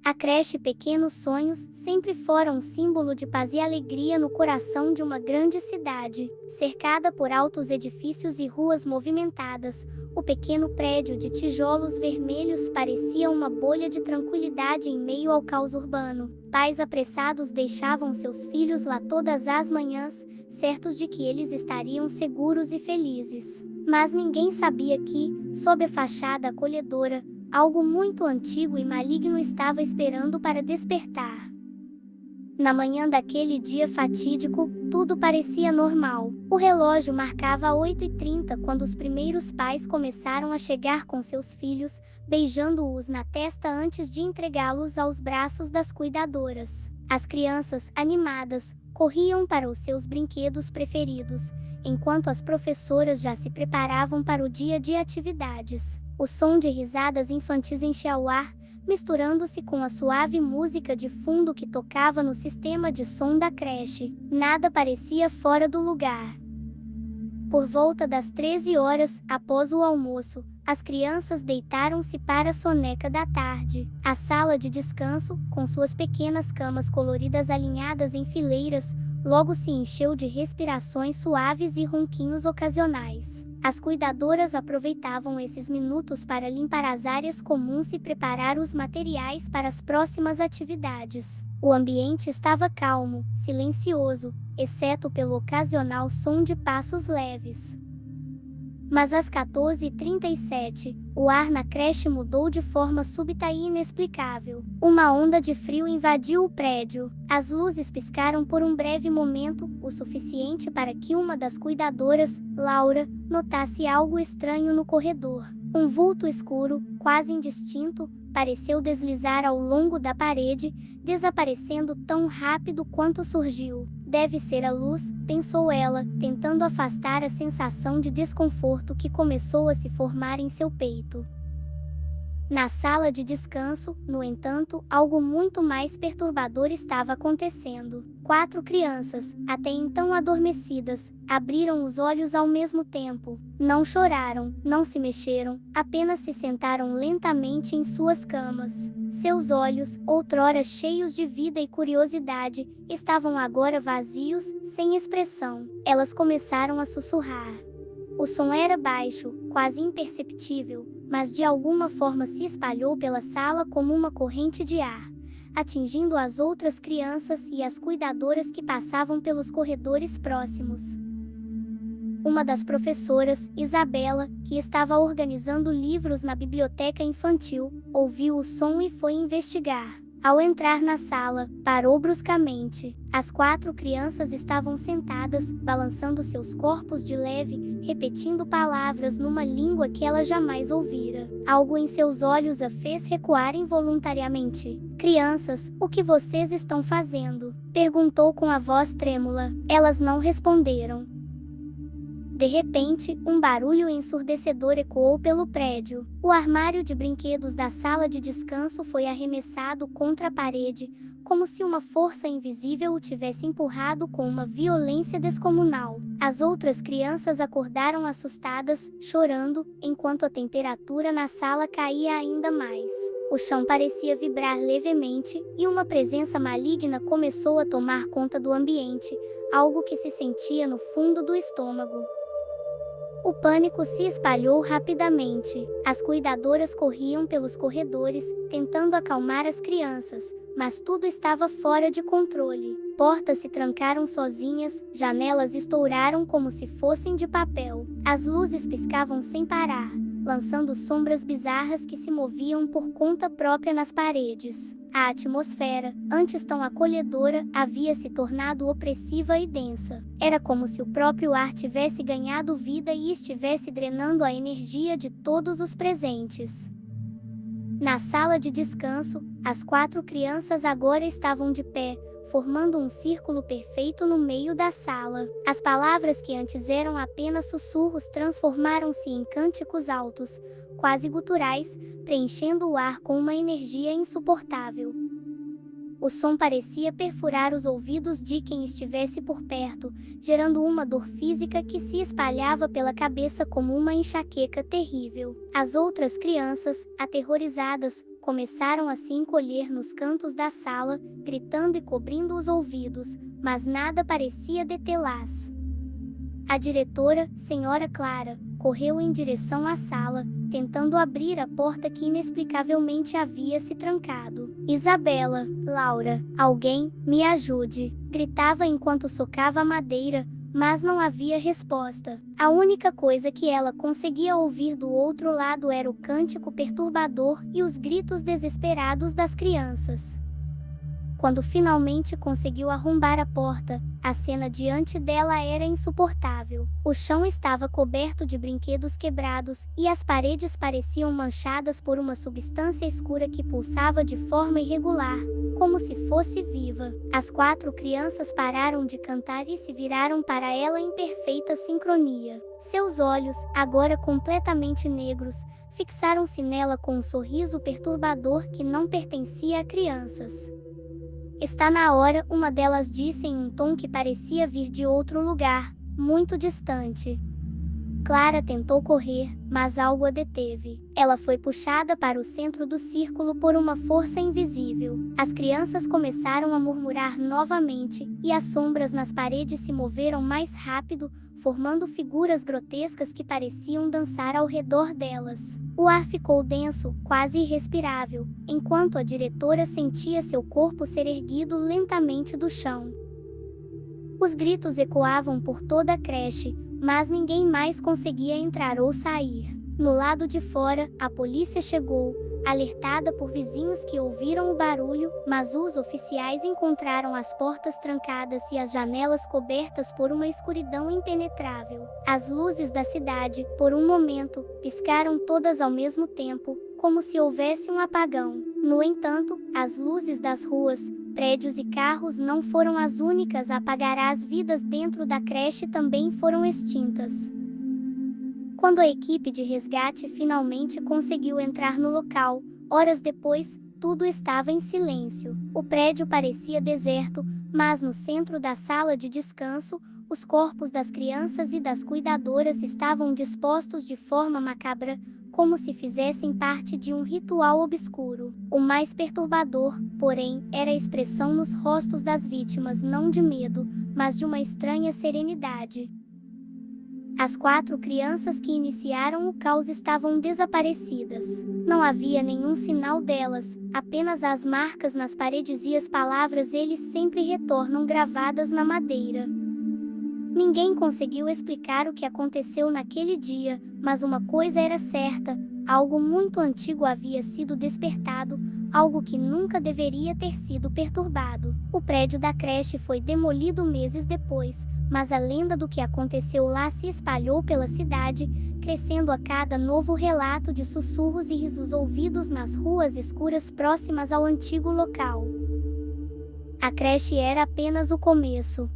A creche Pequenos Sonhos sempre fora um símbolo de paz e alegria no coração de uma grande cidade. Cercada por altos edifícios e ruas movimentadas, o pequeno prédio de tijolos vermelhos parecia uma bolha de tranquilidade em meio ao caos urbano. Pais apressados deixavam seus filhos lá todas as manhãs, certos de que eles estariam seguros e felizes. Mas ninguém sabia que, sob a fachada acolhedora, algo muito antigo e maligno estava esperando para despertar. Na manhã daquele dia fatídico, tudo parecia normal. O relógio marcava 8h30 quando os primeiros pais começaram a chegar com seus filhos, beijando-os na testa antes de entregá-los aos braços das cuidadoras. As crianças, animadas, corriam para os seus brinquedos preferidos, enquanto as professoras já se preparavam para o dia de atividades. O som de risadas infantis enchia o ar, misturando-se com a suave música de fundo que tocava no sistema de som da creche. Nada parecia fora do lugar. Por volta das 13 horas, após o almoço, as crianças deitaram-se para a soneca da tarde. A sala de descanso, com suas pequenas camas coloridas alinhadas em fileiras, logo se encheu de respirações suaves e ronquinhos ocasionais. As cuidadoras aproveitavam esses minutos para limpar as áreas comuns e preparar os materiais para as próximas atividades. O ambiente estava calmo, silencioso, exceto pelo ocasional som de passos leves. Mas às 14h37, o ar na creche mudou de forma súbita e inexplicável. Uma onda de frio invadiu o prédio. As luzes piscaram por um breve momento, o suficiente para que uma das cuidadoras, Laura, notasse algo estranho no corredor. Um vulto escuro, quase indistinto, pareceu deslizar ao longo da parede, desaparecendo tão rápido quanto surgiu. Deve ser a luz, pensou ela, tentando afastar a sensação de desconforto que começou a se formar em seu peito. Na sala de descanso, no entanto, algo muito mais perturbador estava acontecendo. 4 crianças, até então adormecidas, abriram os olhos ao mesmo tempo. Não choraram, não se mexeram, apenas se sentaram lentamente em suas camas. Seus olhos, outrora cheios de vida e curiosidade, estavam agora vazios, sem expressão. Elas começaram a sussurrar. O som era baixo, quase imperceptível, mas de alguma forma se espalhou pela sala como uma corrente de ar, atingindo as outras crianças e as cuidadoras que passavam pelos corredores próximos. Uma das professoras, Isabela, que estava organizando livros na biblioteca infantil, ouviu o som e foi investigar. Ao entrar na sala, parou bruscamente. As 4 crianças estavam sentadas, balançando seus corpos de leve, repetindo palavras numa língua que ela jamais ouvira. Algo em seus olhos a fez recuar involuntariamente. Crianças, o que vocês estão fazendo? Perguntou com a voz trêmula. Elas não responderam. De repente, um barulho ensurdecedor ecoou pelo prédio. O armário de brinquedos da sala de descanso foi arremessado contra a parede, como se uma força invisível o tivesse empurrado com uma violência descomunal. As outras crianças acordaram assustadas, chorando, enquanto a temperatura na sala caía ainda mais. O chão parecia vibrar levemente, e uma presença maligna começou a tomar conta do ambiente, algo que se sentia no fundo do estômago. O pânico se espalhou rapidamente. As cuidadoras corriam pelos corredores, tentando acalmar as crianças, mas tudo estava fora de controle. Portas se trancaram sozinhas, janelas estouraram como se fossem de papel. As luzes piscavam sem parar, lançando sombras bizarras que se moviam por conta própria nas paredes. A atmosfera, antes tão acolhedora, havia se tornado opressiva e densa. Era como se o próprio ar tivesse ganhado vida e estivesse drenando a energia de todos os presentes. Na sala de descanso, as 4 crianças agora estavam de pé, formando um círculo perfeito no meio da sala. As palavras que antes eram apenas sussurros transformaram-se em cânticos altos, quase guturais, preenchendo o ar com uma energia insuportável. O som parecia perfurar os ouvidos de quem estivesse por perto, gerando uma dor física que se espalhava pela cabeça como uma enxaqueca terrível. As outras crianças, aterrorizadas, começaram a se encolher nos cantos da sala, gritando e cobrindo os ouvidos, mas nada parecia detê-las. A diretora, Senhora Clara, correu em direção à sala, tentando abrir a porta que inexplicavelmente havia se trancado. Isabela, Laura, alguém, me ajude, gritava enquanto socava a madeira, mas não havia resposta. A única coisa que ela conseguia ouvir do outro lado era o cântico perturbador e os gritos desesperados das crianças. Quando finalmente conseguiu arrombar a porta, a cena diante dela era insuportável. O chão estava coberto de brinquedos quebrados, e as paredes pareciam manchadas por uma substância escura que pulsava de forma irregular, como se fosse viva. As 4 crianças pararam de cantar e se viraram para ela em perfeita sincronia. Seus olhos, agora completamente negros, fixaram-se nela com um sorriso perturbador que não pertencia a crianças. Está na hora, uma delas disse em um tom que parecia vir de outro lugar, muito distante. Clara tentou correr, mas algo a deteve. Ela foi puxada para o centro do círculo por uma força invisível. As crianças começaram a murmurar novamente, e as sombras nas paredes se moveram mais rápido, formando figuras grotescas que pareciam dançar ao redor delas. O ar ficou denso, quase irrespirável, enquanto a diretora sentia seu corpo ser erguido lentamente do chão. Os gritos ecoavam por toda a creche, mas ninguém mais conseguia entrar ou sair. No lado de fora, a polícia chegou, alertada por vizinhos que ouviram o barulho, mas os oficiais encontraram as portas trancadas e as janelas cobertas por uma escuridão impenetrável. As luzes da cidade, por um momento, piscaram todas ao mesmo tempo, como se houvesse um apagão. No entanto, as luzes das ruas, prédios e carros não foram as únicas a apagar. As vidas dentro da creche também foram extintas. Quando a equipe de resgate finalmente conseguiu entrar no local, horas depois, tudo estava em silêncio. O prédio parecia deserto, mas no centro da sala de descanso, os corpos das crianças e das cuidadoras estavam dispostos de forma macabra, como se fizessem parte de um ritual obscuro. O mais perturbador, porém, era a expressão nos rostos das vítimas, não de medo, mas de uma estranha serenidade. As 4 crianças que iniciaram o caos estavam desaparecidas. Não havia nenhum sinal delas, apenas as marcas nas paredes e as palavras "eles sempre retornam" gravadas na madeira. Ninguém conseguiu explicar o que aconteceu naquele dia, mas uma coisa era certa: algo muito antigo havia sido despertado, algo que nunca deveria ter sido perturbado. O prédio da creche foi demolido meses depois, mas a lenda do que aconteceu lá se espalhou pela cidade, crescendo a cada novo relato de sussurros e risos ouvidos nas ruas escuras próximas ao antigo local. A creche era apenas o começo.